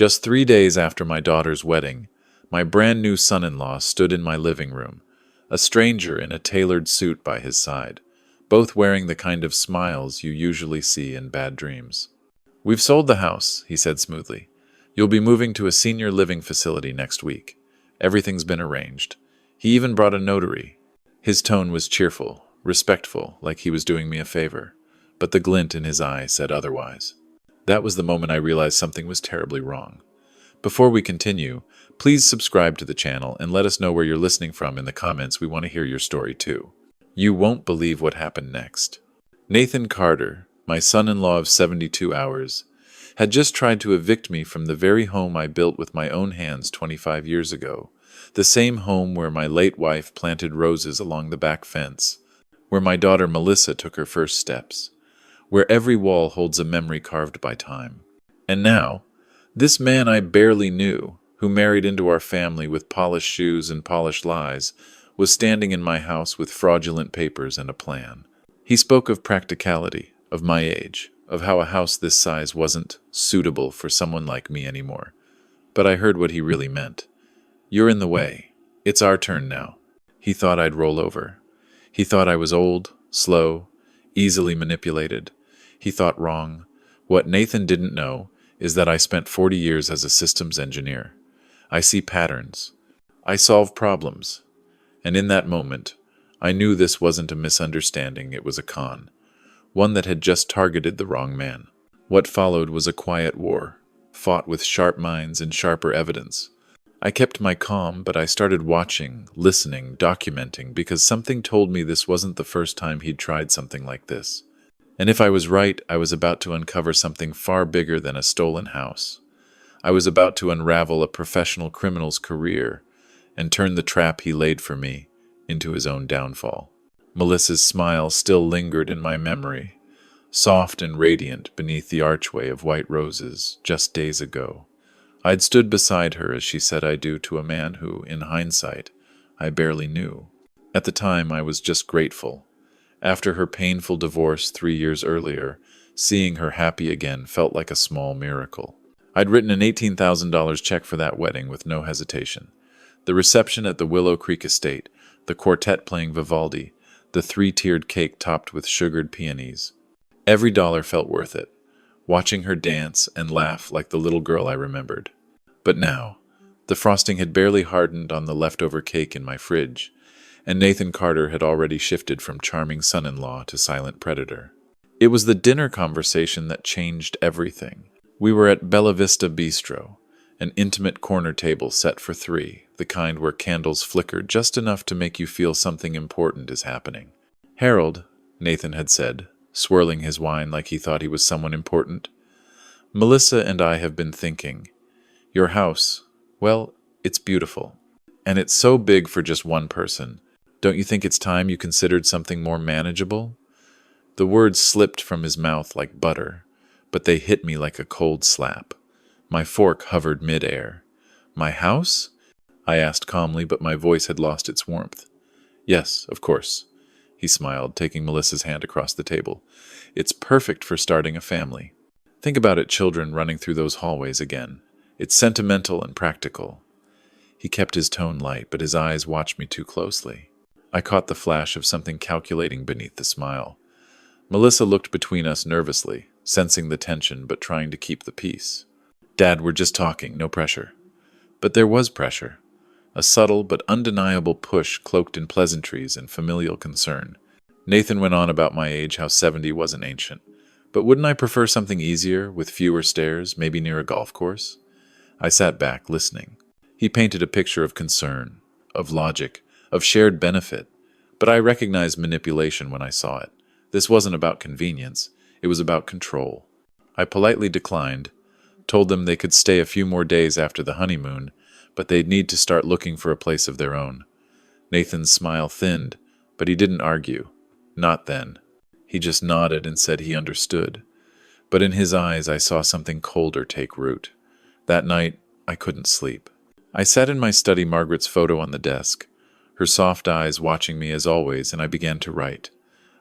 Just 3 days after my daughter's wedding, my brand new son-in-law stood in my living room, a stranger in a tailored suit by his side, both wearing the kind of smiles you usually see in bad dreams. "We've sold the house," he said smoothly. "You'll be moving to a senior living facility next week. Everything's been arranged. He even brought a notary." His tone was cheerful, respectful, like he was doing me a favor, but the glint in his eye said otherwise. That was the moment I realized something was terribly wrong. Before we continue, please subscribe to the channel and let us know where you're listening from in the comments. We want to hear your story too. You won't believe what happened next. Nathan Carter, my son-in-law of 72 hours, had just tried to evict me from the very home I built with my own hands 25 years ago, the same home where my late wife planted roses along the back fence, where my daughter Melissa took her first steps, where every wall holds a memory carved by time. And now, this man I barely knew, who married into our family with polished shoes and polished lies, was standing in my house with fraudulent papers and a plan. He spoke of practicality, of my age, of how a house this size wasn't suitable for someone like me anymore. But I heard what he really meant. "You're in the way. It's our turn now." He thought I'd roll over. He thought I was old, slow, easily manipulated. He thought wrong. What Nathan didn't know is that I spent 40 years as a systems engineer. I see patterns. I solve problems. And in that moment, I knew this wasn't a misunderstanding, it was a con. One that had just targeted the wrong man. What followed was a quiet war, fought with sharp minds and sharper evidence. I kept my calm, but I started watching, listening, documenting, because something told me this wasn't the first time he'd tried something like this. And if I was right, I was about to uncover something far bigger than a stolen house. I was about to unravel a professional criminal's career and turn the trap he laid for me into his own downfall. Melissa's smile still lingered in my memory, soft and radiant beneath the archway of white roses just days ago. I'd stood beside her as she said I do to a man who, in hindsight, I barely knew. At the time, I was just grateful. After her painful divorce 3 years earlier, seeing her happy again felt like a small miracle. I'd written an $18,000 check for that wedding with no hesitation. The reception at the Willow Creek estate, the quartet playing Vivaldi, the 3-tiered cake topped with sugared peonies. Every dollar felt worth it, watching her dance and laugh like the little girl I remembered. But now, the frosting had barely hardened on the leftover cake in my fridge, and Nathan Carter had already shifted from charming son-in-law to silent predator. It was the dinner conversation that changed everything. We were at Bella Vista Bistro, an intimate corner table set for 3, the kind where candles flickered just enough to make you feel something important is happening. "Harold," Nathan had said, swirling his wine like he thought he was someone important, "Melissa and I have been thinking. Your house, well, it's beautiful. And it's so big for just one person. Don't you think it's time you considered something more manageable?" The words slipped from his mouth like butter, but they hit me like a cold slap. My fork hovered mid-air. "My house?" I asked calmly, but my voice had lost its warmth. "Yes, of course," he smiled, taking Melissa's hand across the table. "It's perfect for starting a family. Think about it, children running through those hallways again. It's sentimental and practical." He kept his tone light, but his eyes watched me too closely. I caught the flash of something calculating beneath the smile. Melissa looked between us nervously, sensing the tension but trying to keep the peace. "Dad, we're just talking, no pressure." But there was pressure. A subtle but undeniable push cloaked in pleasantries and familial concern. Nathan went on about my age, how 70 wasn't ancient. But wouldn't I prefer something easier, with fewer stairs, maybe near a golf course? I sat back, listening. He painted a picture of concern, of logic, of shared benefit. But I recognized manipulation when I saw it. This wasn't about convenience. It was about control. I politely declined, told them they could stay a few more days after the honeymoon, but they'd need to start looking for a place of their own. Nathan's smile thinned, but he didn't argue. Not then. He just nodded and said he understood. But in his eyes I saw something colder take root. That night, I couldn't sleep. I sat in my study, Margaret's photo on the desk, her soft eyes watching me as always, and I began to write.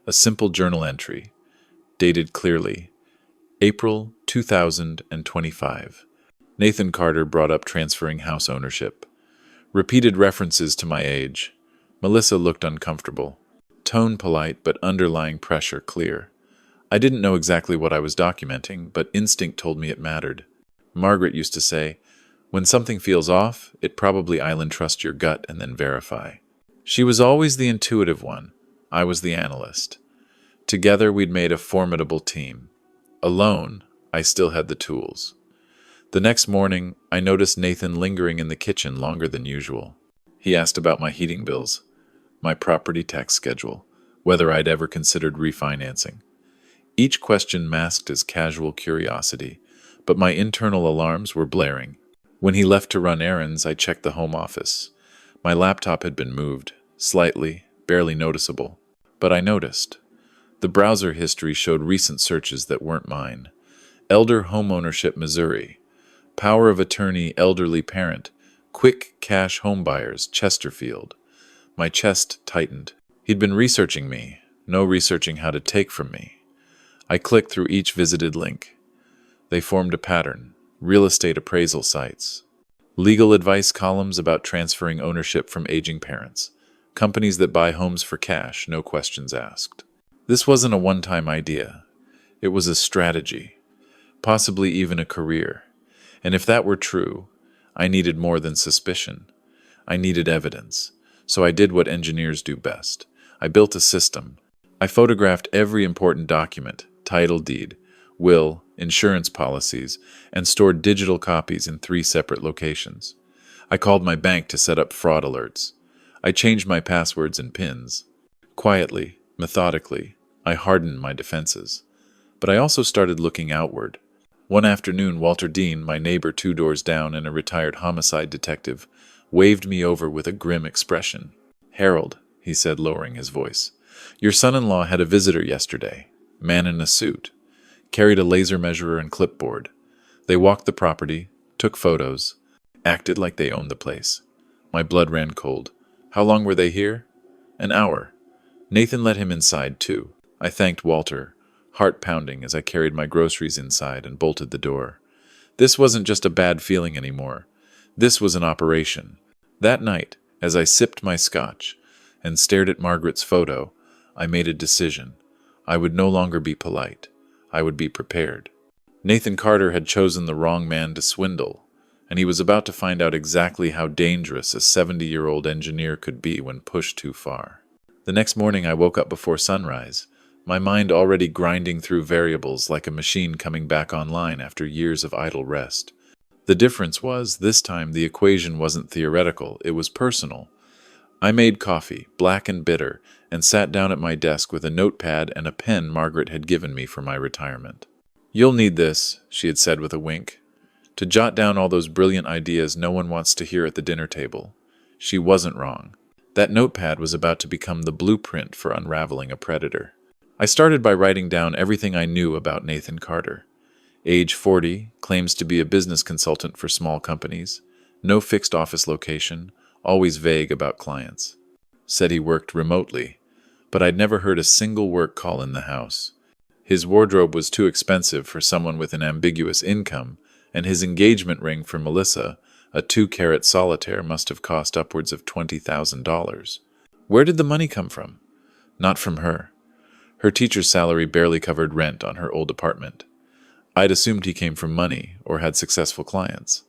A simple journal entry, dated clearly, April 2025. Nathan Carter brought up transferring house ownership. Repeated references to my age. Melissa looked uncomfortable. Tone polite, but underlying pressure clear. I didn't know exactly what I was documenting, but instinct told me it mattered. Margaret used to say, "When something feels off, it probably island trust your gut and then verify." She was always the intuitive one. I was the analyst. Together we'd made a formidable team. Alone, I still had the tools. The next morning, I noticed Nathan lingering in the kitchen longer than usual. He asked about my heating bills, my property tax schedule, whether I'd ever considered refinancing. Each question masked as casual curiosity, but my internal alarms were blaring. When he left to run errands, I checked the home office. My laptop had been moved, slightly, barely noticeable. But I noticed. The browser history showed recent searches that weren't mine. Elder homeownership Missouri. Power of attorney elderly parent. Quick cash homebuyers Chesterfield. My chest tightened. He'd been researching me, no researching how to take from me. I clicked through each visited link. They formed a pattern. Real estate appraisal sites. Legal advice columns about transferring ownership from aging parents. Companies that buy homes for cash, no questions asked. This wasn't a one-time idea. It was a strategy. Possibly even a career. And if that were true, I needed more than suspicion. I needed evidence. So I did what engineers do best. I built a system. I photographed every important document, title deed, will, insurance policies, and stored digital copies in 3 separate locations. I called my bank to set up fraud alerts. I changed my passwords and PINs. Quietly, methodically, I hardened my defenses. But I also started looking outward. One afternoon, Walter Dean, my neighbor 2 doors down and a retired homicide detective, waved me over with a grim expression. "Harold," he said, lowering his voice, "your son-in-law had a visitor yesterday. Man in a suit. Carried a laser measurer and clipboard. They walked the property, took photos, acted like they owned the place." My blood ran cold. "How long were they here?" "An hour." Nathan let him inside, too. I thanked Walter, heart pounding as I carried my groceries inside and bolted the door. This wasn't just a bad feeling anymore. This was an operation. That night, as I sipped my scotch and stared at Margaret's photo, I made a decision. I would no longer be polite. I would be prepared. Nathan Carter had chosen the wrong man to swindle, and he was about to find out exactly how dangerous a 70-year-old engineer could be when pushed too far. The next morning I woke up before sunrise, my mind already grinding through variables like a machine coming back online after years of idle rest. The difference was, this time the equation wasn't theoretical, it was personal. I made coffee, black and bitter, and sat down at my desk with a notepad and a pen Margaret had given me for my retirement. "You'll need this," she had said with a wink, "to jot down all those brilliant ideas no one wants to hear at the dinner table." She wasn't wrong. That notepad was about to become the blueprint for unraveling a predator. I started by writing down everything I knew about Nathan Carter. Age 40, claims to be a business consultant for small companies, no fixed office location, always vague about clients. Said he worked remotely, but I'd never heard a single work call in the house. His wardrobe was too expensive for someone with an ambiguous income, and his engagement ring for Melissa, a 2-carat solitaire, must have cost upwards of $20,000. Where did the money come from? Not from her. Her teacher's salary barely covered rent on her old apartment. I'd assumed he came from money or had successful clients.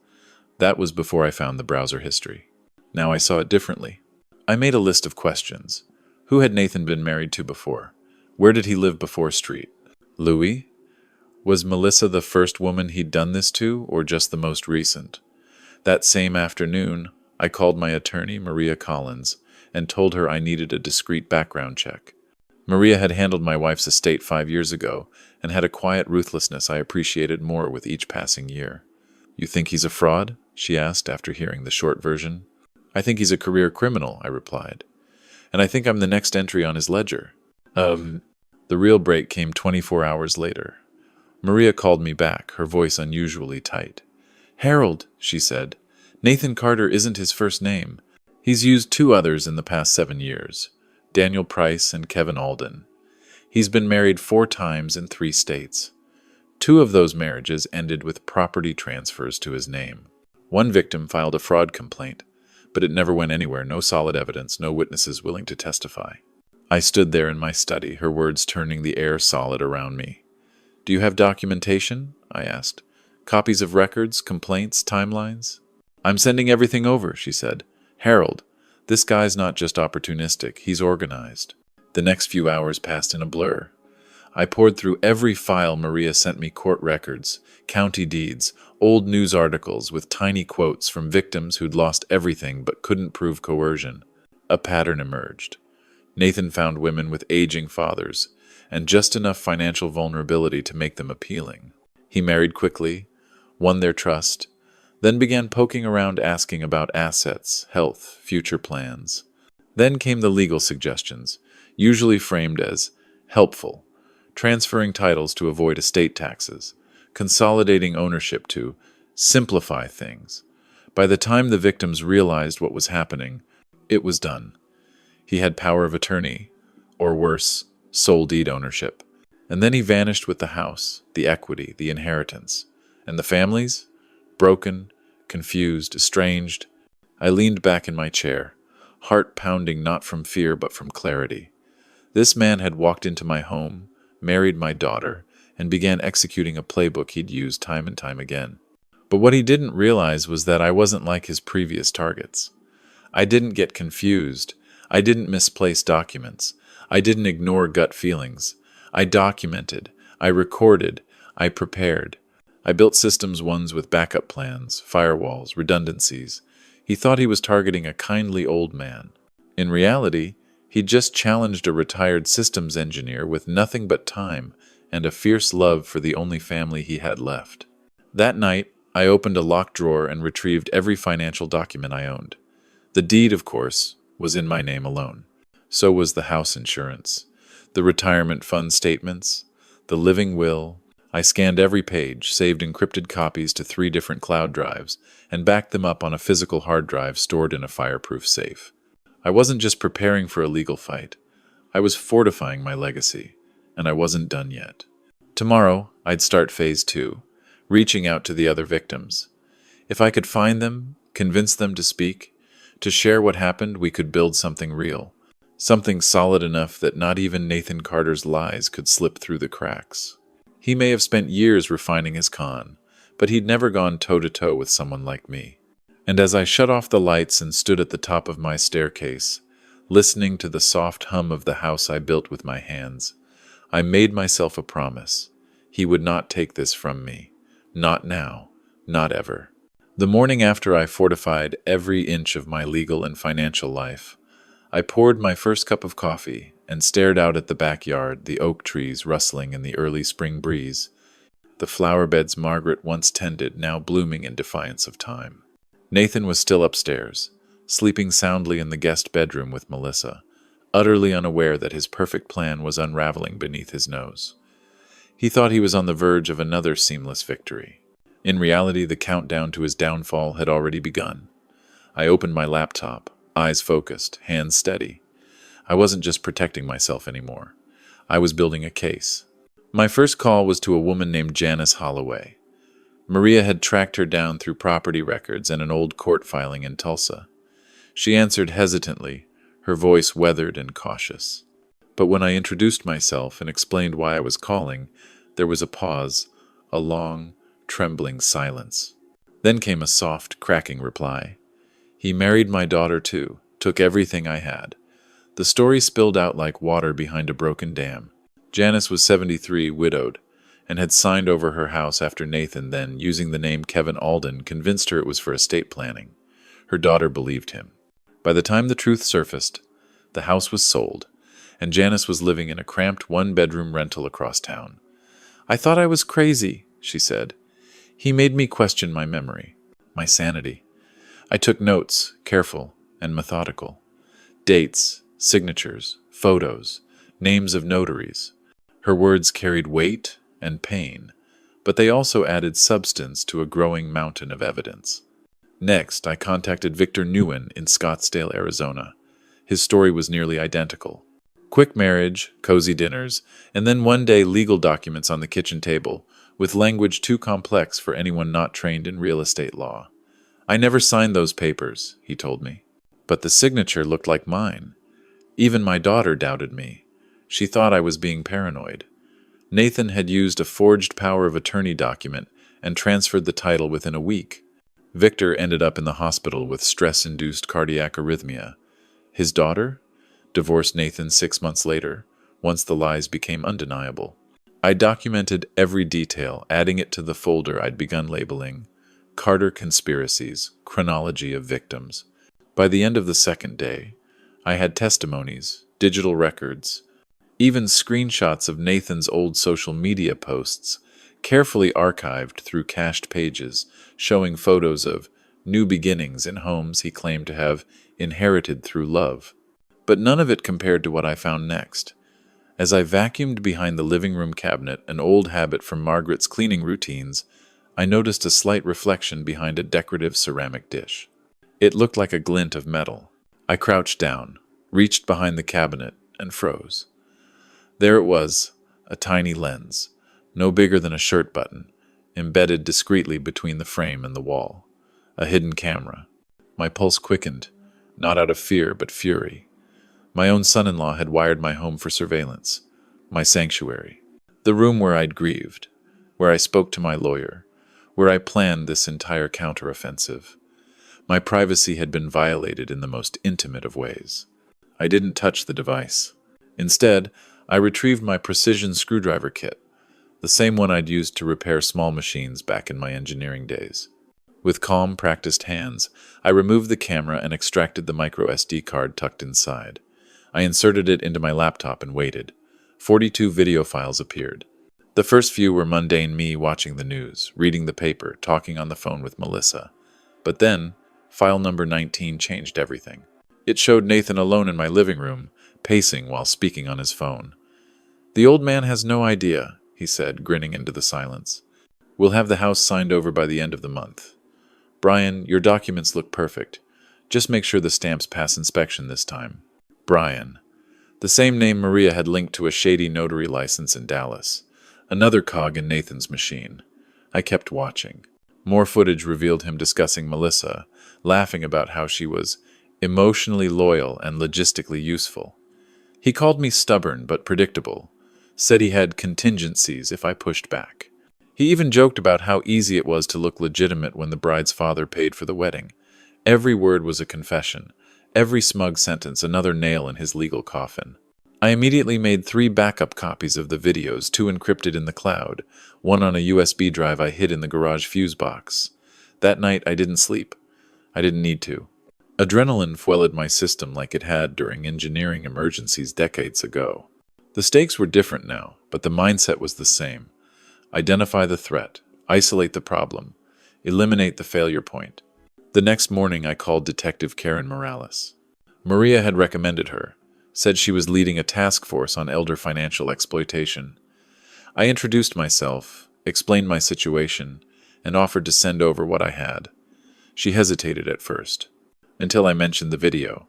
That was before I found the browser history. Now I saw it differently. I made a list of questions. Who had Nathan been married to before? Where did he live before Street? Louis? Was Melissa the first woman he'd done this to, or just the most recent? That same afternoon, I called my attorney, Maria Collins, and told her I needed a discreet background check. Maria had handled my wife's estate 5 years ago, and had a quiet ruthlessness I appreciated more with each passing year. "You think he's a fraud?" she asked after hearing the short version. "I think he's a career criminal," I replied. "And I think I'm the next entry on his ledger." The real break came 24 hours later. Maria called me back, her voice unusually tight. "Harold," she said, "Nathan Carter isn't his first name. He's used 2 others in the past 7 years, Daniel Price and Kevin Alden. He's been married 4 times in 3 states. 2 of those marriages ended with property transfers to his name. One victim filed a fraud complaint, but it never went anywhere, no solid evidence, no witnesses willing to testify. I stood there in my study, her words turning the air solid around me. "Do you have documentation?" I asked. "Copies of records, complaints, timelines?" "I'm sending everything over," she said. "Harold, this guy's not just opportunistic, he's organized." The next few hours passed in a blur. I poured through every file Maria sent me: court records, county deeds, old news articles with tiny quotes from victims who'd lost everything but couldn't prove coercion. A pattern emerged. Nathan found women with aging fathers and just enough financial vulnerability to make them appealing. He married quickly, won their trust, then began poking around asking about assets, health, future plans. Then came the legal suggestions, usually framed as helpful: transferring titles to avoid estate taxes, consolidating ownership to simplify things. By the time the victims realized what was happening, it was done. He had power of attorney, or worse, sole deed ownership. And then he vanished with the house, the equity, the inheritance. And the families? Broken, confused, estranged. I leaned back in my chair, heart pounding not from fear but from clarity. This man had walked into my home, married my daughter, and began executing a playbook he'd used time and time again. But what he didn't realize was that I wasn't like his previous targets. I didn't get confused. I didn't misplace documents. I didn't ignore gut feelings. I documented. I recorded. I prepared. I built systems ones with backup plans, firewalls, redundancies. He thought he was targeting a kindly old man. In reality, he'd just challenged a retired systems engineer with nothing but time and a fierce love for the only family he had left. That night, I opened a locked drawer and retrieved every financial document I owned. The deed, of course, was in my name alone. So was the house insurance, the retirement fund statements, the living will. I scanned every page, saved encrypted copies to 3 different cloud drives, and backed them up on a physical hard drive stored in a fireproof safe. I wasn't just preparing for a legal fight. I was fortifying my legacy, and I wasn't done yet. Tomorrow, I'd start phase 2, reaching out to the other victims. If I could find them, convince them to speak, to share what happened, we could build something real, something solid enough that not even Nathan Carter's lies could slip through the cracks. He may have spent years refining his con, but he'd never gone toe-to-toe with someone like me. And as I shut off the lights and stood at the top of my staircase, listening to the soft hum of the house I built with my hands, I made myself a promise. He would not take this from me. Not now. Not ever. The morning after I fortified every inch of my legal and financial life, I poured my first cup of coffee and stared out at the backyard, the oak trees rustling in the early spring breeze, the flower beds Margaret once tended now blooming in defiance of time. Nathan was still upstairs, sleeping soundly in the guest bedroom with Melissa, utterly unaware that his perfect plan was unraveling beneath his nose. He thought he was on the verge of another seamless victory. In reality, the countdown to his downfall had already begun. I opened my laptop, eyes focused, hands steady. I wasn't just protecting myself anymore. I was building a case. My first call was to a woman named Janice Holloway. Maria had tracked her down through property records and an old court filing in Tulsa. She answered hesitantly, her voice weathered and cautious. But when I introduced myself and explained why I was calling, there was a pause, a long, trembling silence. Then came a soft, cracking reply. "He married my daughter too, took everything I had." The story spilled out like water behind a broken dam. Janice was 73, widowed, and had signed over her house after Nathan then, using the name Kevin Alden, convinced her it was for estate planning. Her daughter believed him. By the time the truth surfaced, the house was sold, and Janice was living in a cramped one-bedroom rental across town. "I thought I was crazy," she said. "He made me question my memory, my sanity." I took notes, careful and methodical. Dates, signatures, photos, names of notaries. Her words carried weight and pain, but they also added substance to a growing mountain of evidence. Next, I contacted Victor Nguyen in Scottsdale, Arizona. His story was nearly identical. Quick marriage, cozy dinners, and then one day legal documents on the kitchen table, with language too complex for anyone not trained in real estate law. "I never signed those papers," he told me. But the signature looked like mine. Even my daughter doubted me. She thought I was being paranoid. Nathan had used a forged power of attorney document and transferred the title within a week. Victor ended up in the hospital with stress-induced cardiac arrhythmia. His daughter divorced Nathan 6 months later, once the lies became undeniable. I documented every detail, adding it to the folder I'd begun labeling Carter Conspiracies, Chronology of Victims. By the end of the second day, I had testimonies, digital records, even screenshots of Nathan's old social media posts, carefully archived through cached pages, showing photos of new beginnings in homes he claimed to have inherited through love. But none of it compared to what I found next. As I vacuumed behind the living room cabinet, an old habit from Margaret's cleaning routines, I noticed a slight reflection behind a decorative ceramic dish. It looked like a glint of metal. I crouched down, reached behind the cabinet, and froze. There it was, a tiny lens, no bigger than a shirt button, embedded discreetly between the frame and the wall. A hidden camera. My pulse quickened, not out of fear but fury. My own son-in-law had wired my home for surveillance, my sanctuary, the room where I'd grieved, where I spoke to my lawyer, where I planned this entire counteroffensive. My privacy had been violated in the most intimate of ways. I didn't touch the device. Instead, I retrieved my precision screwdriver kit, the same one I'd used to repair small machines back in my engineering days. With calm, practiced hands, I removed the camera and extracted the micro SD card tucked inside. I inserted it into my laptop and waited. 42 video files appeared. The first few were mundane me watching the news, reading the paper, talking on the phone with Melissa. But then, file number 19 changed everything. It showed Nathan alone in my living room, pacing while speaking on his phone. "The old man has no idea," he said, grinning into the silence. "We'll have the house signed over by the end of the month. Brian, your documents look perfect. Just make sure the stamps pass inspection this time." Brian. The same name Maria had linked to a shady notary license in Dallas. Another cog in Nathan's machine. I kept watching. More footage revealed him discussing Melissa, laughing about how she was emotionally loyal and logistically useful. He called me stubborn but predictable, said he had contingencies if I pushed back. He even joked about how easy it was to look legitimate when the bride's father paid for the wedding. Every word was a confession, every smug sentence another nail in his legal coffin. I immediately made 3 backup copies of the videos, 2 encrypted in the cloud, 1 on a USB drive I hid in the garage fuse box. That night I didn't sleep. I didn't need to. Adrenaline fueled my system like it had during engineering emergencies decades ago. The stakes were different now, but the mindset was the same. Identify the threat, isolate the problem, eliminate the failure point. The next morning I called Detective Karen Morales. Maria had recommended her, said she was leading a task force on elder financial exploitation. I introduced myself, explained my situation, and offered to send over what I had. She hesitated at first, until I mentioned the video.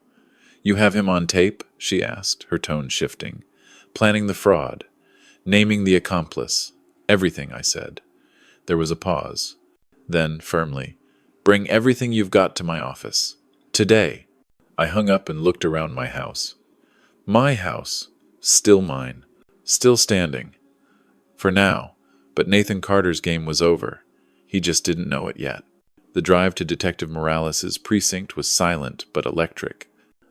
"You have him on tape?" she asked, her tone shifting. "Planning the fraud, naming the accomplice, everything," I said. There was a pause. Then, firmly, "Bring everything you've got to my office. Today." I hung up and looked around my house. My house, still mine, still standing. For now, but Nathan Carter's game was over. He just didn't know it yet. The drive to Detective Morales' precinct was silent but electric.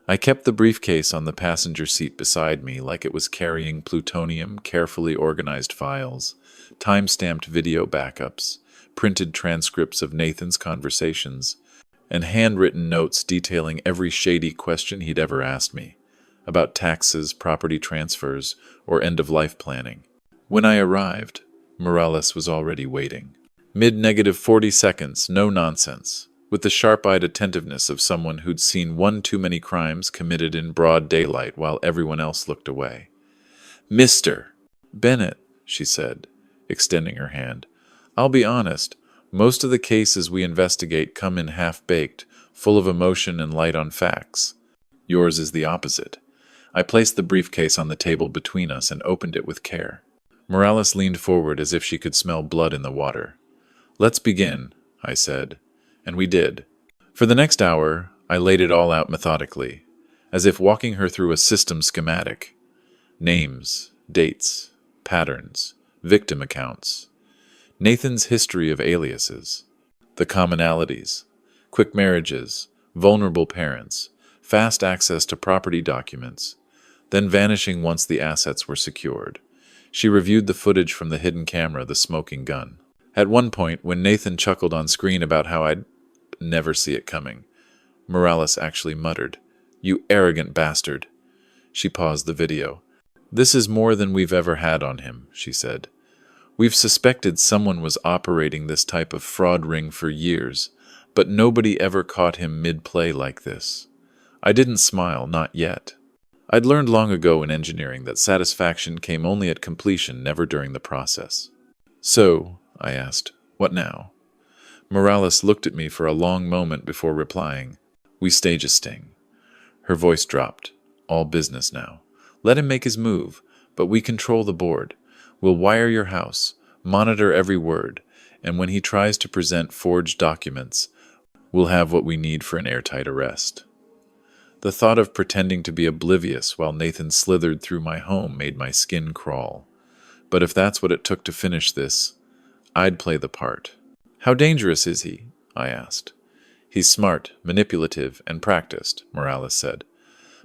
I kept the briefcase on the passenger seat beside me like it was carrying plutonium, carefully organized files, time-stamped video backups, printed transcripts of Nathan's conversations, and handwritten notes detailing every shady question he'd ever asked me, about taxes, property transfers, or end-of-life planning. When I arrived, Morales was already waiting. Mid-40 seconds, no nonsense, with the sharp-eyed attentiveness of someone who'd seen one too many crimes committed in broad daylight while everyone else looked away. "Mr. Bennett," she said, extending her hand. "I'll be honest, most of the cases we investigate come in half-baked, full of emotion and light on facts. Yours is the opposite." I placed the briefcase on the table between us and opened it with care. Morales leaned forward as if she could smell blood in the water. "Let's begin," I said. And we did. For the next hour, I laid it all out methodically, as if walking her through a system schematic. Names, dates, patterns, victim accounts. Nathan's history of aliases. The commonalities. Quick marriages, vulnerable parents, fast access to property documents, then vanishing once the assets were secured. She reviewed the footage from the hidden camera, the smoking gun. At one point, when Nathan chuckled on screen about how I'd never see it coming, Morales actually muttered, "You arrogant bastard." She paused the video. "This is more than we've ever had on him," she said. "We've suspected someone was operating this type of fraud ring for years, but nobody ever caught him mid-play like this." I didn't smile, not yet. I'd learned long ago in engineering that satisfaction came only at completion, never during the process. "So," I asked, "what now?" Morales looked at me for a long moment before replying, "We stage a sting." Her voice dropped. "All business now. Let him make his move, but we control the board. We'll wire your house, monitor every word, and when he tries to present forged documents, we'll have what we need for an airtight arrest." The thought of pretending to be oblivious while Nathan slithered through my home made my skin crawl. But if that's what it took to finish this, I'd play the part. "How dangerous is he?" I asked. "He's smart, manipulative, and practiced," Morales said.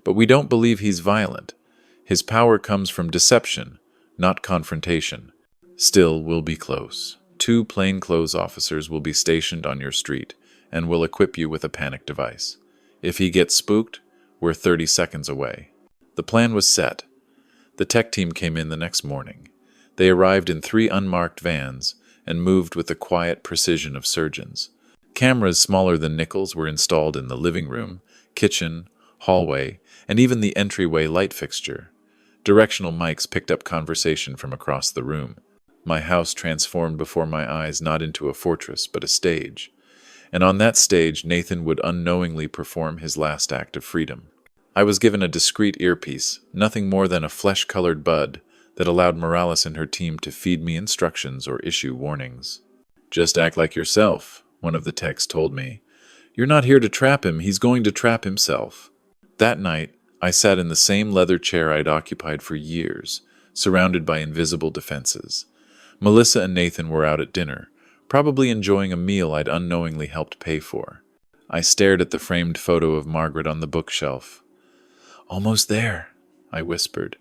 "But we don't believe he's violent. His power comes from deception, not confrontation. Still, we'll be close. 2 plainclothes officers will be stationed on your street, and will equip you with a panic device. If he gets spooked, we're 30 seconds away." The plan was set. The tech team came in the next morning. They arrived in 3 unmarked vans and moved with the quiet precision of surgeons. Cameras smaller than nickels were installed in the living room, kitchen, hallway, and even the entryway light fixture. Directional mics picked up conversation from across the room. My house transformed before my eyes not into a fortress but a stage. And on that stage, Nathan would unknowingly perform his last act of freedom. I was given a discreet earpiece, nothing more than a flesh-colored bud, that allowed Morales and her team to feed me instructions or issue warnings. "Just act like yourself," one of the techs told me. "You're not here to trap him, he's going to trap himself." That night, I sat in the same leather chair I'd occupied for years, surrounded by invisible defenses. Melissa and Nathan were out at dinner, probably enjoying a meal I'd unknowingly helped pay for. I stared at the framed photo of Margaret on the bookshelf. "Almost there," I whispered.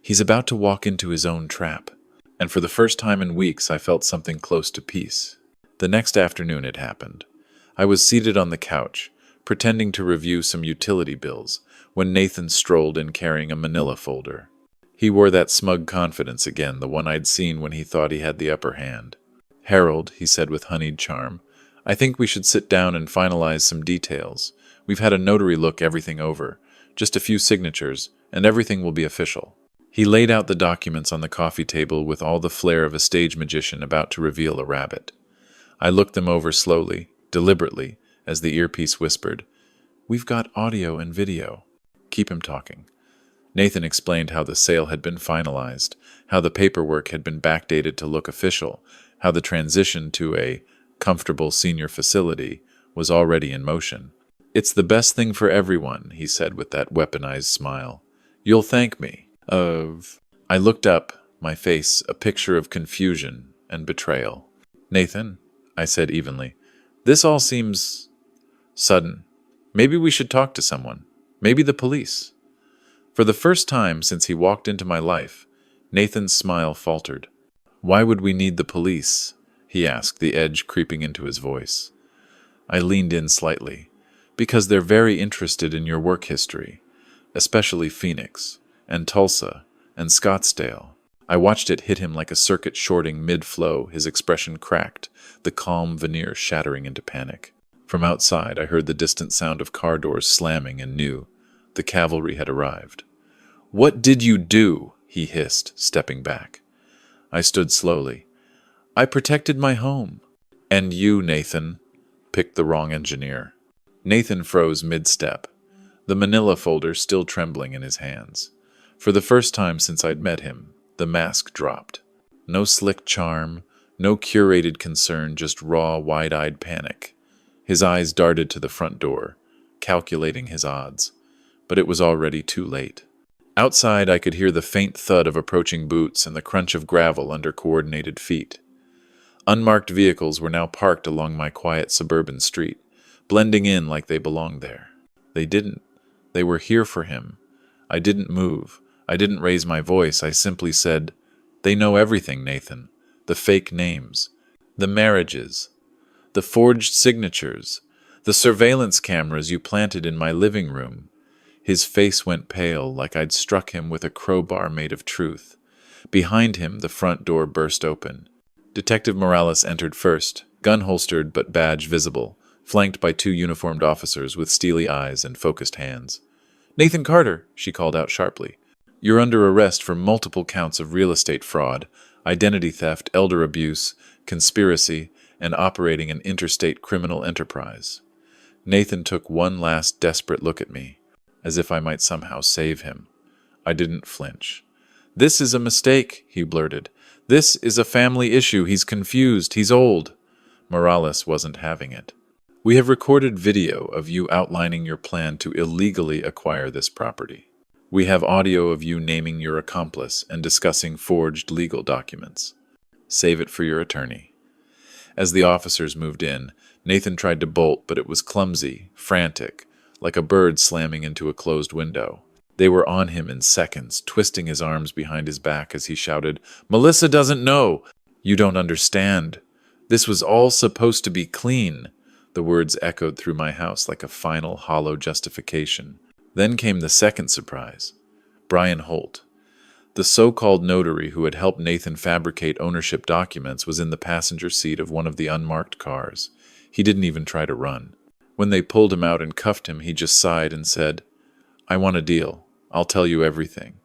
"He's about to walk into his own trap." And for the first time in weeks, I felt something close to peace. The next afternoon it happened. I was seated on the couch, pretending to review some utility bills, when Nathan strolled in carrying a manila folder. He wore that smug confidence again, the one I'd seen when he thought he had the upper hand. "Harold," he said with honeyed charm, "I think we should sit down and finalize some details. We've had a notary look everything over. Just a few signatures, and everything will be official." He laid out the documents on the coffee table with all the flair of a stage magician about to reveal a rabbit. I looked them over slowly, deliberately, as the earpiece whispered, "We've got audio and video. Keep him talking." Nathan explained how the sale had been finalized, how the paperwork had been backdated to look official, how the transition to a comfortable senior facility was already in motion. "It's the best thing for everyone," he said with that weaponized smile. "You'll thank me." I looked up, my face a picture of confusion and betrayal. "Nathan," I said evenly, "this all seems sudden. Maybe we should talk to someone. Maybe the police." For the first time since he walked into my life, Nathan's smile faltered. "Why would we need the police?" he asked, the edge creeping into his voice. I leaned in slightly. "Because they're very interested in your work history, especially Phoenix, and Tulsa, and Scottsdale." I watched it hit him like a circuit shorting mid-flow, his expression cracked, the calm veneer shattering into panic. From outside, I heard the distant sound of car doors slamming and knew the cavalry had arrived. "What did you do?" he hissed, stepping back. I stood slowly. "I protected my home." "And you, Nathan, picked the wrong engineer." Nathan froze mid-step, the manila folder still trembling in his hands. For the first time since I'd met him, the mask dropped. No slick charm, no curated concern, just raw, wide-eyed panic. His eyes darted to the front door, calculating his odds. But it was already too late. Outside, I could hear the faint thud of approaching boots and the crunch of gravel under coordinated feet. Unmarked vehicles were now parked along my quiet suburban street, blending in like they belonged there. They didn't. They were here for him. I didn't move. I didn't raise my voice. I simply said, "They know everything, Nathan. The fake names, the marriages, the forged signatures, the surveillance cameras you planted in my living room." His face went pale, like I'd struck him with a crowbar made of truth. Behind him, the front door burst open. Detective Morales entered first, gun holstered but badge visible, flanked by two uniformed officers with steely eyes and focused hands. "Nathan Carter," she called out sharply. "You're under arrest for multiple counts of real estate fraud, identity theft, elder abuse, conspiracy, and operating an interstate criminal enterprise." Nathan took one last desperate look at me, as if I might somehow save him. I didn't flinch. "This is a mistake," he blurted. "This is a family issue. He's confused. He's old." Morales wasn't having it. "We have recorded video of you outlining your plan to illegally acquire this property. We have audio of you naming your accomplice and discussing forged legal documents. Save it for your attorney." As the officers moved in, Nathan tried to bolt, but it was clumsy, frantic, like a bird slamming into a closed window. They were on him in seconds, twisting his arms behind his back as he shouted, "Melissa doesn't know! You don't understand! This was all supposed to be clean!" The words echoed through my house like a final, hollow justification. Then came the second surprise. Brian Holt, the so-called notary who had helped Nathan fabricate ownership documents, was in the passenger seat of one of the unmarked cars. He didn't even try to run. When they pulled him out and cuffed him, he just sighed and said, "I want a deal. I'll tell you everything."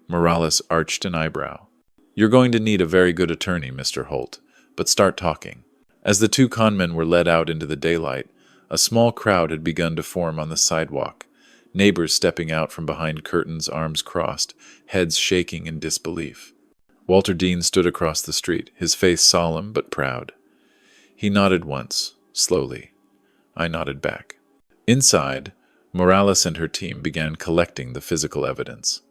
Morales arched an eyebrow. "You're going to need a very good attorney, Mr. Holt, but start talking." As the two conmen were led out into the daylight, a small crowd had begun to form on the sidewalk, neighbors stepping out from behind curtains, arms crossed, heads shaking in disbelief. Walter Dean stood across the street, his face solemn but proud. He nodded once, slowly. I nodded back. Inside, Morales and her team began collecting the physical evidence.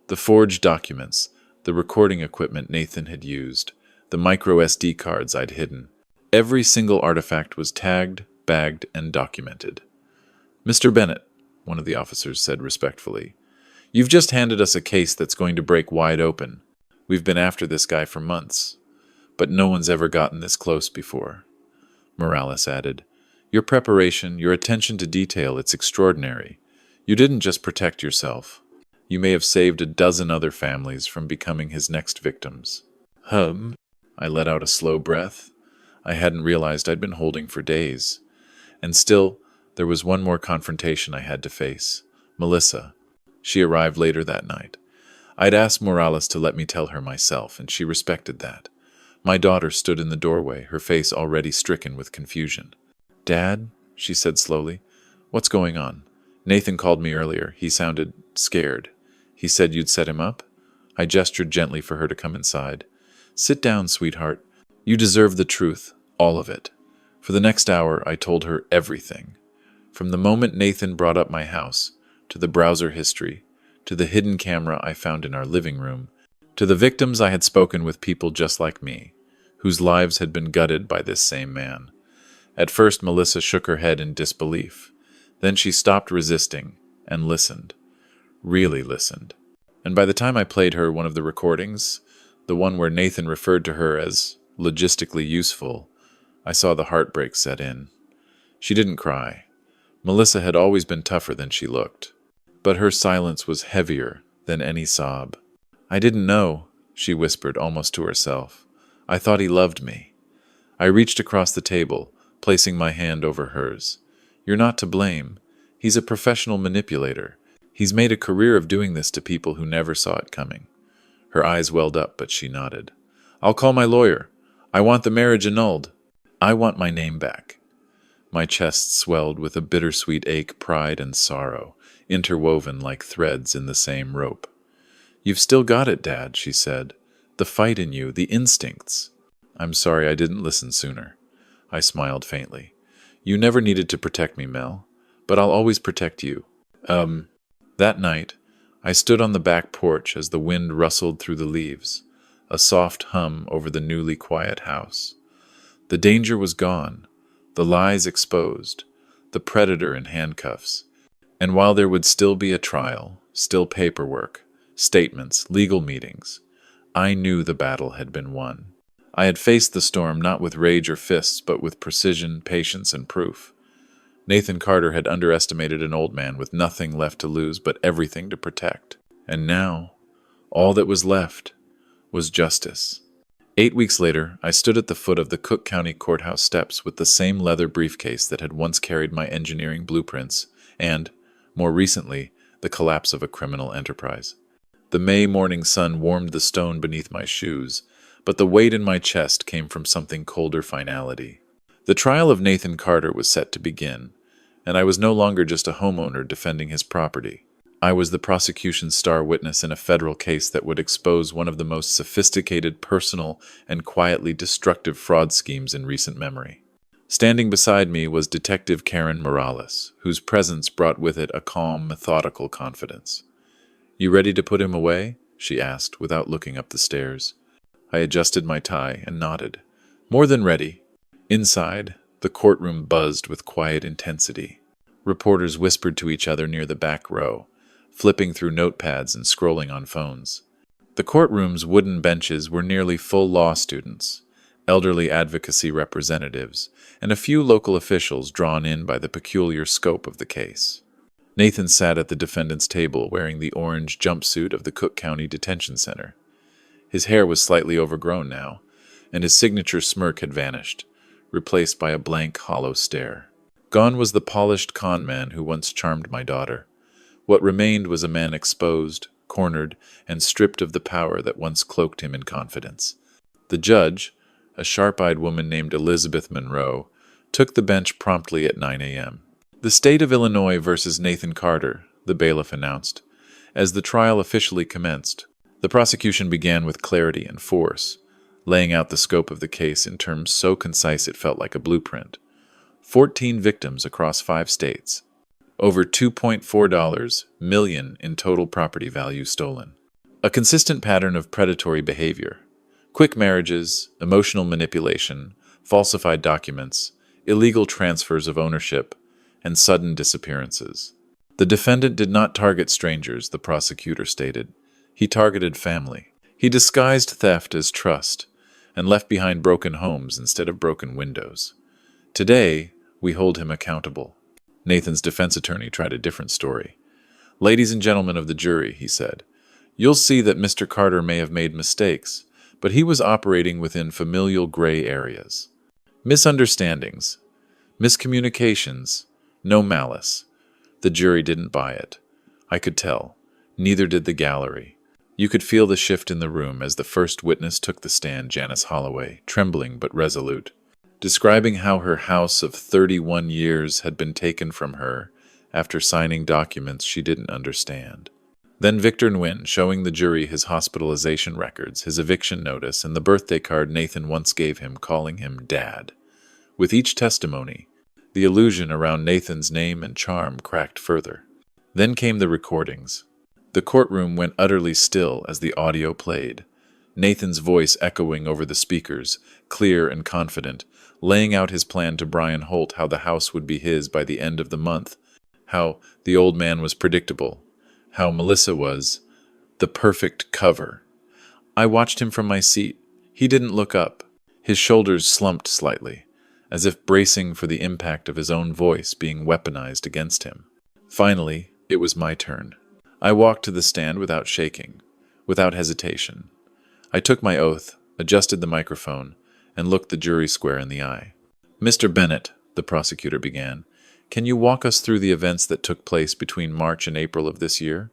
The forged documents, the recording equipment Nathan had used, the micro SD cards I'd hidden. Every single artifact was tagged, bagged, and documented. "Mr. Bennett," one of the officers said respectfully, "you've just handed us a case that's going to break wide open. We've been after this guy for months, but no one's ever gotten this close before." Morales added, "Your preparation, your attention to detail, it's extraordinary. You didn't just protect yourself. You may have saved a dozen other families from becoming his next victims." I let out a slow breath. I hadn't realized I'd been holding for days. And still, there was one more confrontation I had to face. Melissa. She arrived later that night. I'd asked Morales to let me tell her myself, and she respected that. My daughter stood in the doorway, her face already stricken with confusion. "Dad," she said slowly, "what's going on? Nathan called me earlier. He sounded scared. He said you'd set him up?" I gestured gently for her to come inside. "Sit down, sweetheart. You deserve the truth, all of it." For the next hour, I told her everything. From the moment Nathan brought up my house, to the browser history, to the hidden camera I found in our living room, to the victims I had spoken with, people just like me, whose lives had been gutted by this same man. At first, Melissa shook her head in disbelief. Then she stopped resisting and listened. Really listened. And by the time I played her one of the recordings, the one where Nathan referred to her as logistically useful, I saw the heartbreak set in. She didn't cry. Melissa had always been tougher than she looked. But her silence was heavier than any sob. "I didn't know," she whispered almost to herself. "I thought he loved me." I reached across the table, placing my hand over hers. "You're not to blame. He's a professional manipulator. He's made a career of doing this to people who never saw it coming." Her eyes welled up, but she nodded. "I'll call my lawyer. I want the marriage annulled. I want my name back." My chest swelled with a bittersweet ache, pride, and sorrow, interwoven like threads in the same rope. "You've still got it, Dad," she said, The fight in you, the instincts. I'm sorry I didn't listen sooner. I smiled faintly. You never needed to protect me, Mel, but I'll always protect you. That night, I stood on the back porch as the wind rustled through the leaves, a soft hum over the newly quiet house. The danger was gone, the lies exposed, the predator in handcuffs. And while there would still be a trial, still paperwork, statements, legal meetings, I knew the battle had been won. I had faced the storm not with rage or fists, but with precision, patience, and proof. Nathan Carter had underestimated an old man with nothing left to lose but everything to protect. And now, all that was left was justice. 8 weeks later, I stood at the foot of the Cook County Courthouse steps with the same leather briefcase that had once carried my engineering blueprints and, more recently, the collapse of a criminal enterprise. The May morning sun warmed the stone beneath my shoes, but the weight in my chest came from something colder finality. The trial of Nathan Carter was set to begin, and I was no longer just a homeowner defending his property. I was the prosecution's star witness in a federal case that would expose one of the most sophisticated, personal, and quietly destructive fraud schemes in recent memory. Standing beside me was Detective Karen Morales, whose presence brought with it a calm, methodical confidence. "You ready to put him away?" she asked, without looking up the stairs. I adjusted my tie and nodded. "More than ready." Inside, the courtroom buzzed with quiet intensity. Reporters whispered to each other near the back row, flipping through notepads and scrolling on phones. The courtroom's wooden benches were nearly full law students, elderly advocacy representatives, and a few local officials drawn in by the peculiar scope of the case. Nathan sat at the defendant's table wearing the orange jumpsuit of the Cook County Detention Center. His hair was slightly overgrown now, and his signature smirk had vanished, replaced by a blank, hollow stare. Gone was the polished con man who once charmed my daughter. What remained was a man exposed, cornered, and stripped of the power that once cloaked him in confidence. The judge, a sharp-eyed woman named Elizabeth Monroe, took the bench promptly at 9 a.m. "The state of Illinois versus Nathan Carter," the bailiff announced. As the trial officially commenced, the prosecution began with clarity and force, laying out the scope of the case in terms so concise it felt like a blueprint. 14 victims across 5 states. Over $2.4 million in total property value stolen. A consistent pattern of predatory behavior. Quick marriages, emotional manipulation, falsified documents, illegal transfers of ownership, and sudden disappearances. The defendant did not target strangers, the prosecutor stated. He targeted family. He disguised theft as trust, and left behind broken homes instead of broken windows. Today, we hold him accountable. Nathan's defense attorney tried a different story. "Ladies and gentlemen of the jury," he said, "you'll see that Mr. Carter may have made mistakes, but he was operating within familial gray areas. Misunderstandings, miscommunications, no malice." The jury didn't buy it. I could tell. Neither did the gallery. You could feel the shift in the room as the first witness took the stand, Janice Holloway, trembling but resolute, describing how her house of 31 years had been taken from her after signing documents she didn't understand. Then Victor Nguyen, showing the jury his hospitalization records, his eviction notice, and the birthday card Nathan once gave him, calling him Dad. With each testimony, the illusion around Nathan's name and charm cracked further. Then came the recordings. The courtroom went utterly still as the audio played, Nathan's voice echoing over the speakers, clear and confident, laying out his plan to Brian Holt how the house would be his by the end of the month, how the old man was predictable, how Melissa was the perfect cover. I watched him from my seat. He didn't look up. His shoulders slumped slightly, as if bracing for the impact of his own voice being weaponized against him. Finally, it was my turn. I walked to the stand without shaking, without hesitation. I took my oath, adjusted the microphone, and looked the jury square in the eye. "Mr. Bennett," the prosecutor began, "can you walk us through the events that took place between March and April of this year?"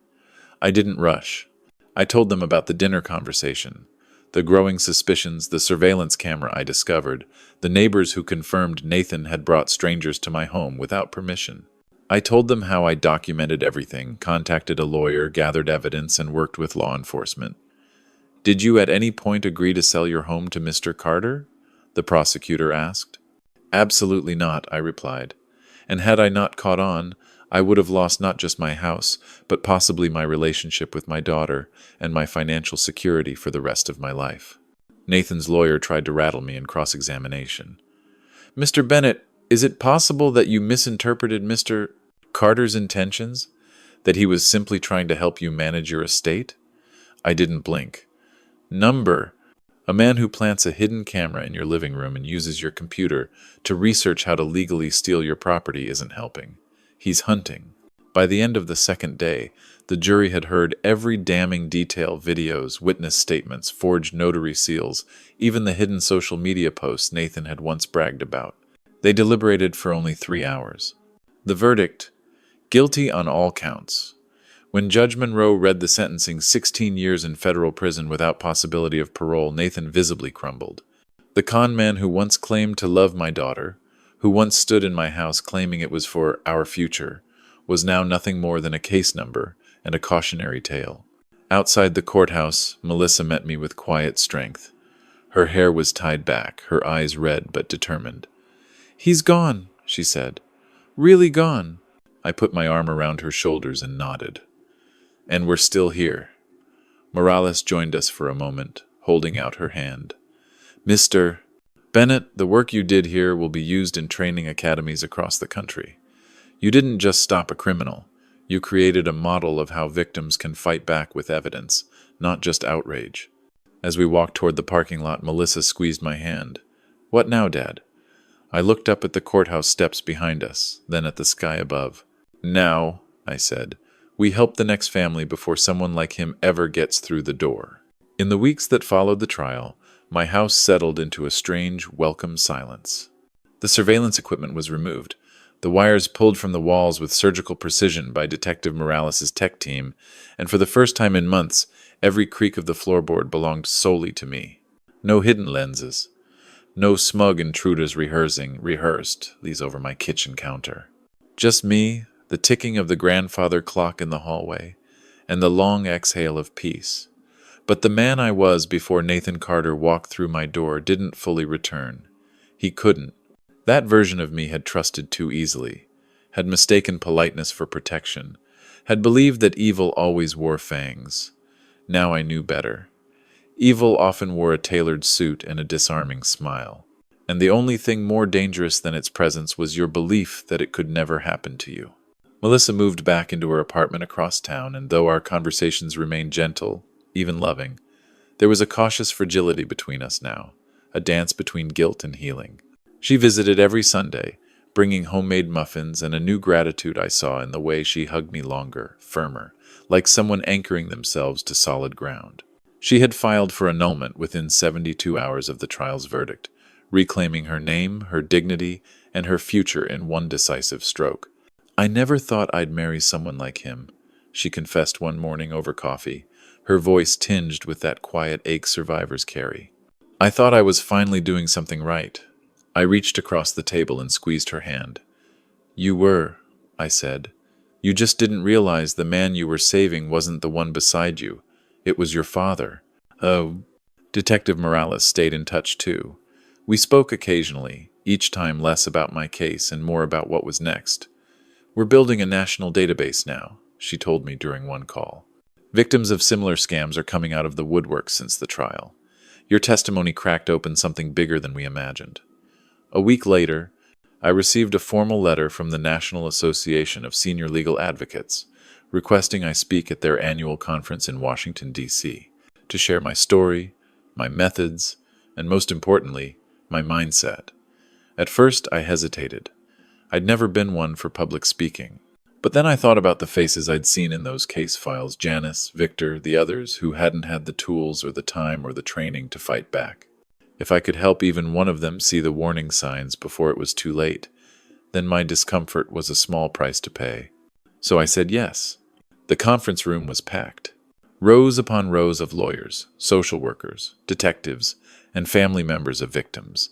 I didn't rush. I told them about the dinner conversation, the growing suspicions, the surveillance camera I discovered, the neighbors who confirmed Nathan had brought strangers to my home without permission. I told them how I documented everything, contacted a lawyer, gathered evidence, and worked with law enforcement. Did you at any point agree to sell your home to Mr. Carter? The prosecutor asked. Absolutely not, I replied. And had I not caught on, I would have lost not just my house, but possibly my relationship with my daughter and my financial security for the rest of my life. Nathan's lawyer tried to rattle me in cross-examination. Mr. Bennett, is it possible that you misinterpreted Mr. Carter's intentions? That he was simply trying to help you manage your estate? I didn't blink. Number. A man who plants a hidden camera in your living room and uses your computer to research how to legally steal your property isn't helping. He's hunting. By the end of the second day, the jury had heard every damning detail, videos, witness statements, forged notary seals, even the hidden social media posts Nathan had once bragged about. They deliberated for only 3 hours. The verdict: guilty on all counts. When Judge Monroe read the sentencing, 16 years in federal prison without possibility of parole, Nathan visibly crumbled. The con man who once claimed to love my daughter, who once stood in my house claiming it was for our future, was now nothing more than a case number and a cautionary tale. Outside the courthouse, Melissa met me with quiet strength. Her hair was tied back, her eyes red but determined. "He's gone," she said. "Really gone." I put my arm around her shoulders and nodded. And we're still here. Morales joined us for a moment, holding out her hand. Mr. Bennett, the work you did here will be used in training academies across the country. You didn't just stop a criminal. You created a model of how victims can fight back with evidence, not just outrage. As we walked toward the parking lot, Melissa squeezed my hand. What now, Dad? I looked up at the courthouse steps behind us, then at the sky above. Now, I said, we help the next family before someone like him ever gets through the door. In the weeks that followed the trial, my house settled into a strange, welcome silence. The surveillance equipment was removed, the wires pulled from the walls with surgical precision by Detective Morales' tech team, and for the first time in months, every creak of the floorboard belonged solely to me. No hidden lenses. No smug intruders rehearsed these over my kitchen counter. Just me, the ticking of the grandfather clock in the hallway, and the long exhale of peace. But the man I was before Nathan Carter walked through my door didn't fully return. He couldn't. That version of me had trusted too easily, had mistaken politeness for protection, had believed that evil always wore fangs. Now I knew better. Evil often wore a tailored suit and a disarming smile. And the only thing more dangerous than its presence was your belief that it could never happen to you. Melissa moved back into her apartment across town, and though our conversations remained gentle, even loving, there was a cautious fragility between us now, a dance between guilt and healing. She visited every Sunday, bringing homemade muffins, and a new gratitude I saw in the way she hugged me longer, firmer, like someone anchoring themselves to solid ground. She had filed for annulment within 72 hours of the trial's verdict, reclaiming her name, her dignity, and her future in one decisive stroke. I never thought I'd marry someone like him, she confessed one morning over coffee, her voice tinged with that quiet ache survivors carry. I thought I was finally doing something right. I reached across the table and squeezed her hand. You were, I said. You just didn't realize the man you were saving wasn't the one beside you. It was your father. Oh, Detective Morales stayed in touch too. We spoke occasionally, each time less about my case and more about what was next. We're building a national database now, she told me during one call. Victims of similar scams are coming out of the woodwork since the trial. Your testimony cracked open something bigger than we imagined. A week later, I received a formal letter from the National Association of Senior Legal Advocates, requesting I speak at their annual conference in Washington, D.C., to share my story, my methods, and most importantly, my mindset. At first, I hesitated. I'd never been one for public speaking. But then I thought about the faces I'd seen in those case files, Janice, Victor, the others who hadn't had the tools or the time or the training to fight back. If I could help even one of them see the warning signs before it was too late, then my discomfort was a small price to pay. So I said yes. The conference room was packed. Rows upon rows of lawyers, social workers, detectives, and family members of victims.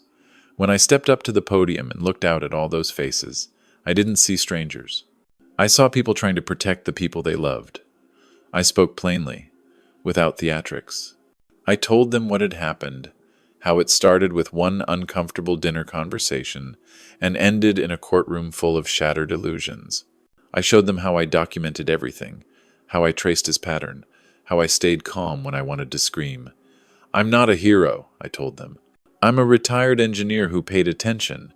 When I stepped up to the podium and looked out at all those faces, I didn't see strangers. I saw people trying to protect the people they loved. I spoke plainly, without theatrics. I told them what had happened, how it started with one uncomfortable dinner conversation and ended in a courtroom full of shattered illusions. I showed them how I documented everything, how I traced his pattern, how I stayed calm when I wanted to scream. I'm not a hero, I told them. I'm a retired engineer who paid attention,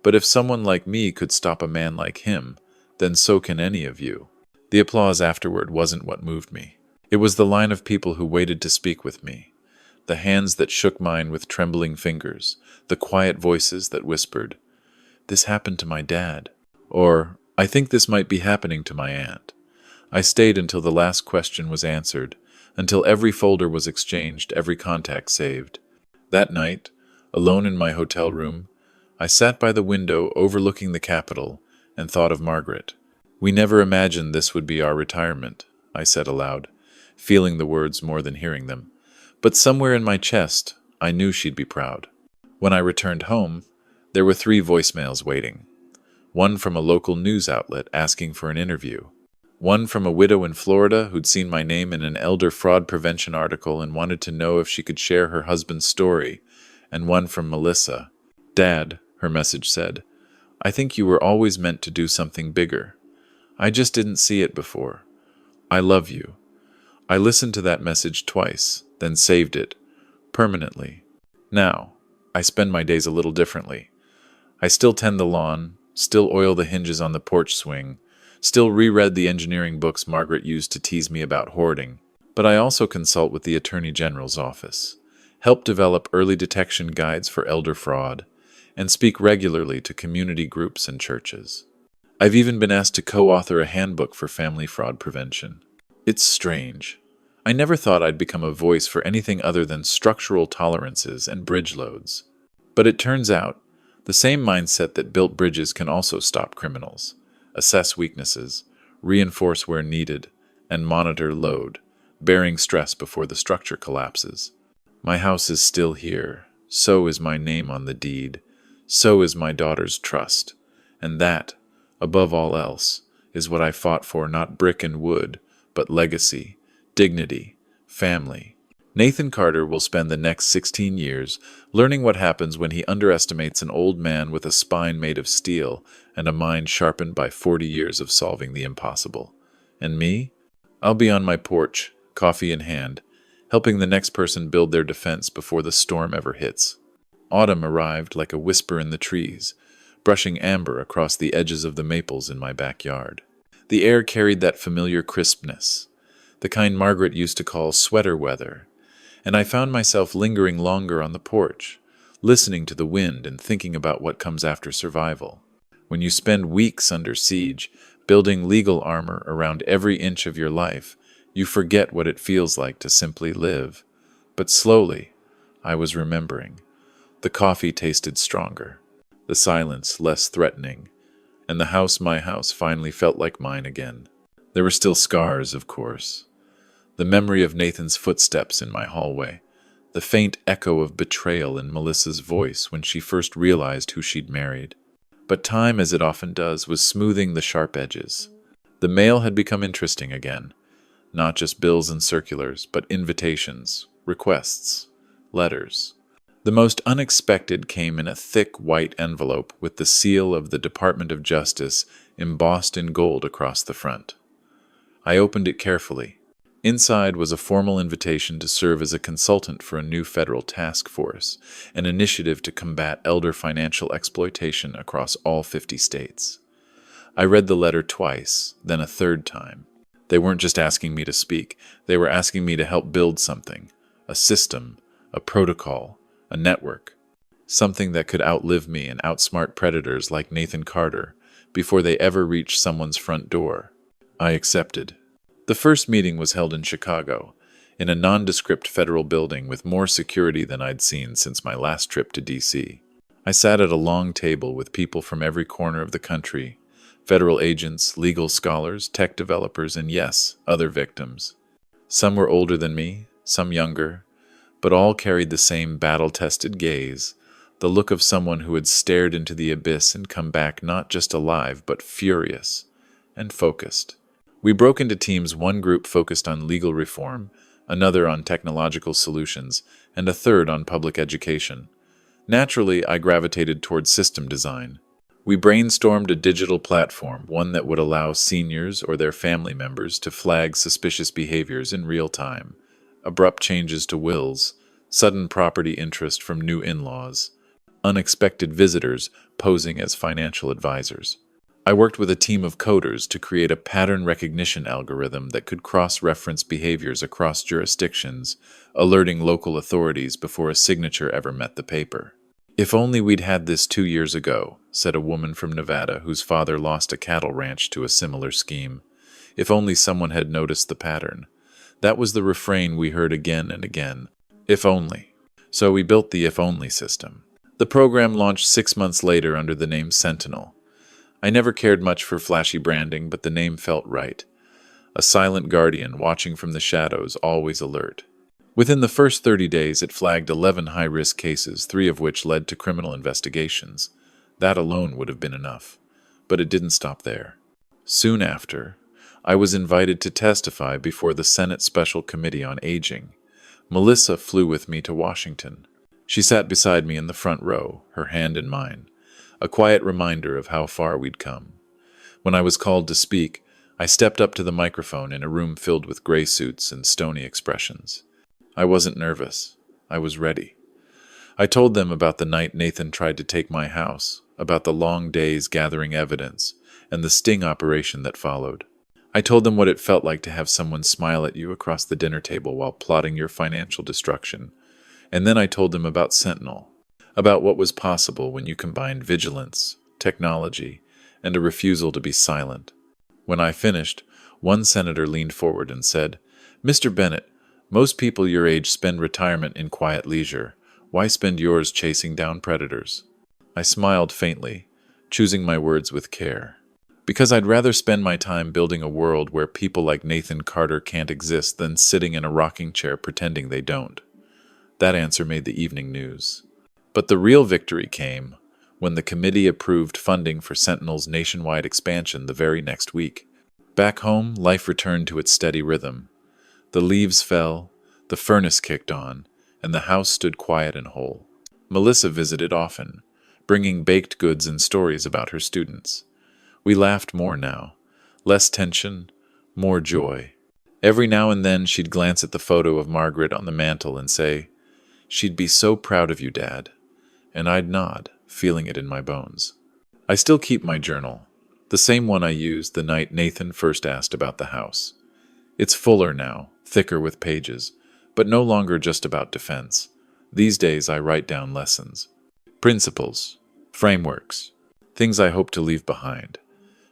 but if someone like me could stop a man like him, then so can any of you. The applause afterward wasn't what moved me. It was the line of people who waited to speak with me, the hands that shook mine with trembling fingers, the quiet voices that whispered, "This happened to my dad," or "I think this might be happening to my aunt." I stayed until the last question was answered, until every folder was exchanged, every contact saved. That night, alone in my hotel room, I sat by the window overlooking the Capitol and thought of Margaret. "We never imagined this would be our retirement," I said aloud, feeling the words more than hearing them. But somewhere in my chest, I knew she'd be proud. When I returned home, there were 3 voicemails waiting. One from a local news outlet asking for an interview. One from a widow in Florida who'd seen my name in an elder fraud prevention article and wanted to know if she could share her husband's story. And one from Melissa. "Dad," her message said, "I think you were always meant to do something bigger. I just didn't see it before. I love you." I listened to that message twice, then saved it, permanently. Now, I spend my days a little differently. I still tend the lawn, still oil the hinges on the porch swing, still reread the engineering books Margaret used to tease me about hoarding, but I also consult with the Attorney General's office, help develop early detection guides for elder fraud, and speak regularly to community groups and churches. I've even been asked to co-author a handbook for family fraud prevention. It's strange. I never thought I'd become a voice for anything other than structural tolerances and bridge loads. But it turns out, the same mindset that built bridges can also stop criminals, assess weaknesses, reinforce where needed, and monitor load, bearing stress before the structure collapses. My house is still here. So is my name on the deed. So is my daughter's trust. And that, above all else, is what I fought for, not brick and wood, but legacy, dignity, family. Nathan Carter will spend the next 16 years learning what happens when he underestimates an old man with a spine made of steel and a mind sharpened by 40 years of solving the impossible. And me? I'll be on my porch, coffee in hand, helping the next person build their defense before the storm ever hits. Autumn arrived like a whisper in the trees, brushing amber across the edges of the maples in my backyard. The air carried that familiar crispness, the kind Margaret used to call sweater weather, and I found myself lingering longer on the porch, listening to the wind and thinking about what comes after survival. When you spend weeks under siege, building legal armor around every inch of your life, you forget what it feels like to simply live. But slowly, I was remembering. The coffee tasted stronger, the silence less threatening, and the house, my house, finally felt like mine again. There were still scars, of course. The memory of Nathan's footsteps in my hallway, the faint echo of betrayal in Melissa's voice when she first realized who she'd married. But time, as it often does, was smoothing the sharp edges. The mail had become interesting again. Not just bills and circulars, but invitations, requests, letters. The most unexpected came in a thick white envelope with the seal of the Department of Justice embossed in gold across the front. I opened it carefully. Inside was a formal invitation to serve as a consultant for a new federal task force, an initiative to combat elder financial exploitation across all 50 states. I read the letter twice, then a third time. They weren't just asking me to speak, they were asking me to help build something, a system, a protocol, a network, something that could outlive me and outsmart predators like Nathan Carter before they ever reached someone's front door. I accepted. The first meeting was held in Chicago, in a nondescript federal building with more security than I'd seen since my last trip to D.C. I sat at a long table with people from every corner of the country, federal agents, legal scholars, tech developers, and yes, other victims. Some were older than me, some younger, but all carried the same battle-tested gaze, the look of someone who had stared into the abyss and come back not just alive, but furious and focused. We broke into teams. One group focused on legal reform, another on technological solutions, and a third on public education. Naturally, I gravitated towards system design. We brainstormed a digital platform, one that would allow seniors or their family members to flag suspicious behaviors in real time, abrupt changes to wills, sudden property interest from new in-laws, unexpected visitors posing as financial advisors. I worked with a team of coders to create a pattern recognition algorithm that could cross-reference behaviors across jurisdictions, alerting local authorities before a signature ever met the paper. "If only we'd had this 2 years ago," said a woman from Nevada whose father lost a cattle ranch to a similar scheme. "If only someone had noticed the pattern." That was the refrain we heard again and again. If only. So we built the If Only system. The program launched 6 months later under the name Sentinel. I never cared much for flashy branding, but the name felt right. A silent guardian watching from the shadows, always alert. Within the first 30 days, it flagged 11 high-risk cases, 3 of which led to criminal investigations. That alone would have been enough. But it didn't stop there. Soon after, I was invited to testify before the Senate Special Committee on Aging. Melissa flew with me to Washington. She sat beside me in the front row, her hand in mine, a quiet reminder of how far we'd come. When I was called to speak, I stepped up to the microphone in a room filled with gray suits and stony expressions. I wasn't nervous. I was ready. I told them about the night Nathan tried to take my house, about the long days gathering evidence, and the sting operation that followed. I told them what it felt like to have someone smile at you across the dinner table while plotting your financial destruction. And then I told them about Sentinel, about what was possible when you combined vigilance, technology, and a refusal to be silent. When I finished, one senator leaned forward and said, "Mr. Bennett, most people your age spend retirement in quiet leisure. Why spend yours chasing down predators?" I smiled faintly, choosing my words with care. "Because I'd rather spend my time building a world where people like Nathan Carter can't exist than sitting in a rocking chair pretending they don't." That answer made the evening news. But the real victory came when the committee approved funding for Sentinel's nationwide expansion the very next week. Back home, life returned to its steady rhythm. The leaves fell, the furnace kicked on, and the house stood quiet and whole. Melissa visited often, bringing baked goods and stories about her students. We laughed more now. Less tension, more joy. Every now and then she'd glance at the photo of Margaret on the mantel and say, "She'd be so proud of you, Dad." And I'd nod, feeling it in my bones. I still keep my journal, the same one I used the night Nathan first asked about the house. It's fuller now, thicker with pages, but no longer just about defense. These days I write down lessons, principles, frameworks, things I hope to leave behind.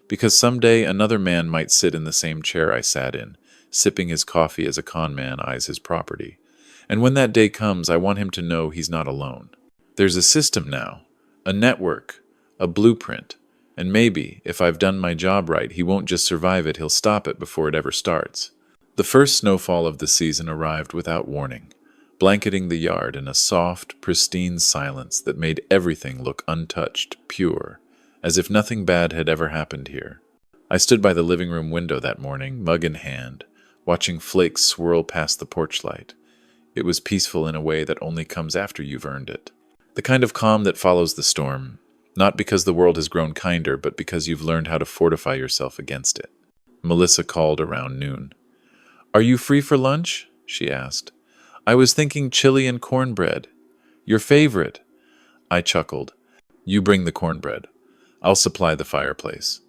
Because someday another man might sit in the same chair I sat in, sipping his coffee as a con man eyes his property. And when that day comes, I want him to know he's not alone. There's a system now, a network, a blueprint, and maybe, if I've done my job right, he won't just survive it, he'll stop it before it ever starts. The first snowfall of the season arrived without warning, blanketing the yard in a soft, pristine silence that made everything look untouched, pure, as if nothing bad had ever happened here. I stood by the living room window that morning, mug in hand, watching flakes swirl past the porch light. It was peaceful in a way that only comes after you've earned it. The kind of calm that follows the storm, not because the world has grown kinder, but because you've learned how to fortify yourself against it. Melissa called around noon. "Are you free for lunch?" she asked. "I was thinking chili and cornbread. Your favorite." I chuckled. "You bring the cornbread. I'll supply the fireplace."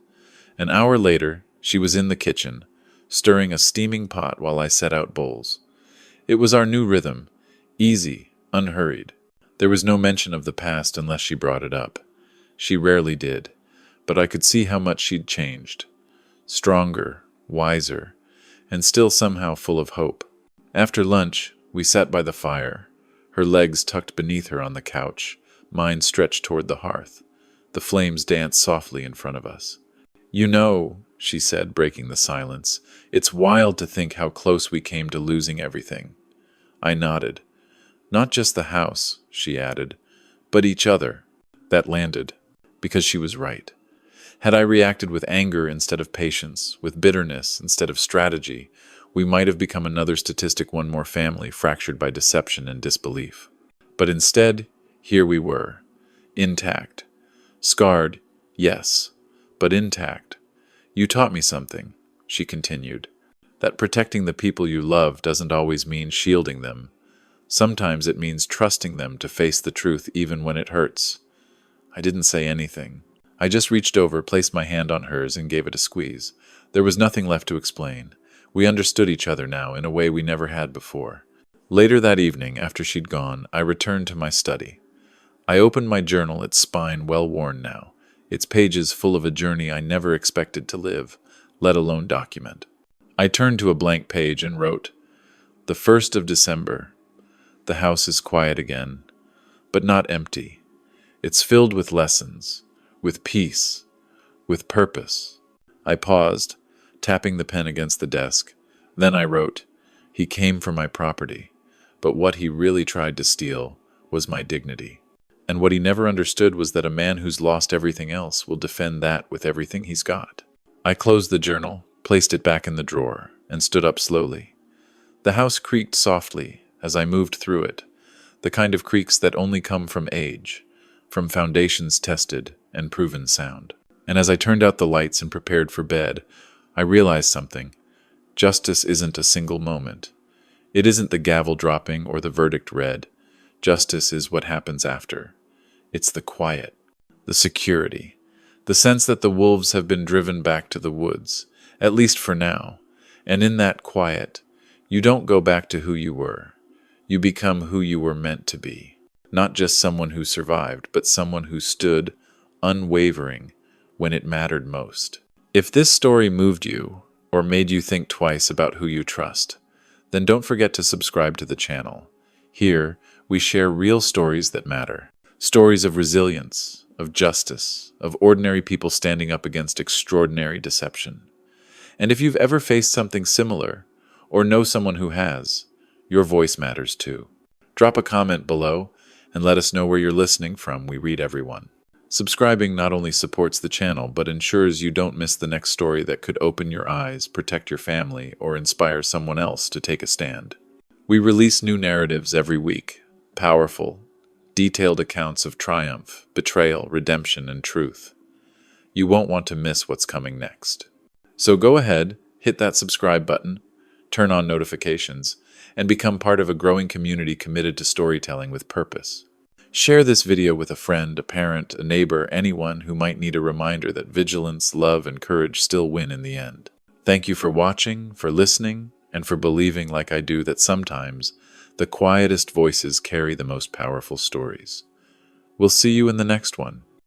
An hour later, she was in the kitchen, stirring a steaming pot while I set out bowls. It was our new rhythm, easy, unhurried. There was no mention of the past unless she brought it up. She rarely did, but I could see how much she'd changed. Stronger, wiser, and still somehow full of hope. After lunch, we sat by the fire, her legs tucked beneath her on the couch, mine stretched toward the hearth. The flames danced softly in front of us. "You know," she said, breaking the silence, "it's wild to think how close we came to losing everything." I nodded. "Not just the house," she added, "but each other." That landed, because she was right. Had I reacted with anger instead of patience, with bitterness instead of strategy, We might have become another statistic, one more family fractured by deception and disbelief. But instead, here we were, intact. Scarred, yes, but intact. You taught me something, she continued, that protecting the people you love doesn't always mean shielding them. Sometimes it means trusting them to face the truth even when it hurts. I didn't say anything. I just reached over, placed my hand on hers, and gave it a squeeze. There was nothing left to explain. We understood each other now in a way we never had before. Later that evening, after she'd gone, I returned to my study. I opened my journal, its spine well worn now, its pages full of a journey I never expected to live, let alone document. I turned to a blank page and wrote, "The 1st of December. The house is quiet again, but not empty. It's filled with lessons, with peace, with purpose." I paused, tapping the pen against the desk. Then I wrote, "He came for my property, but what he really tried to steal was my dignity. And what he never understood was that a man who's lost everything else will defend that with everything he's got." I closed the journal, placed it back in the drawer, and stood up slowly. The house creaked softly as I moved through it, the kind of creaks that only come from age, from foundations tested and proven sound. And as I turned out the lights and prepared for bed, I realized something. Justice isn't a single moment. It isn't the gavel dropping or the verdict read. Justice is what happens after. It's the quiet, the security, the sense that the wolves have been driven back to the woods, at least for now. And in that quiet, you don't go back to who you were. You become who you were meant to be. Not just someone who survived, but someone who stood, unwavering, when it mattered most. If this story moved you, or made you think twice about who you trust, then don't forget to subscribe to the channel. Here, we share real stories that matter. Stories of resilience, of justice, of ordinary people standing up against extraordinary deception. And if you've ever faced something similar, or know someone who has, your voice matters too. Drop a comment below and let us know where you're listening from. We read everyone. Subscribing not only supports the channel, but ensures you don't miss the next story that could open your eyes, protect your family, or inspire someone else to take a stand. We release new narratives every week, powerful, detailed accounts of triumph, betrayal, redemption, and truth. You won't want to miss what's coming next. So go ahead, hit that subscribe button, turn on notifications, and become part of a growing community committed to storytelling with purpose. Share this video with a friend, a parent, a neighbor, anyone who might need a reminder that vigilance, love, and courage still win in the end. Thank you for watching, for listening, and for believing like I do that sometimes the quietest voices carry the most powerful stories. We'll see you in the next one.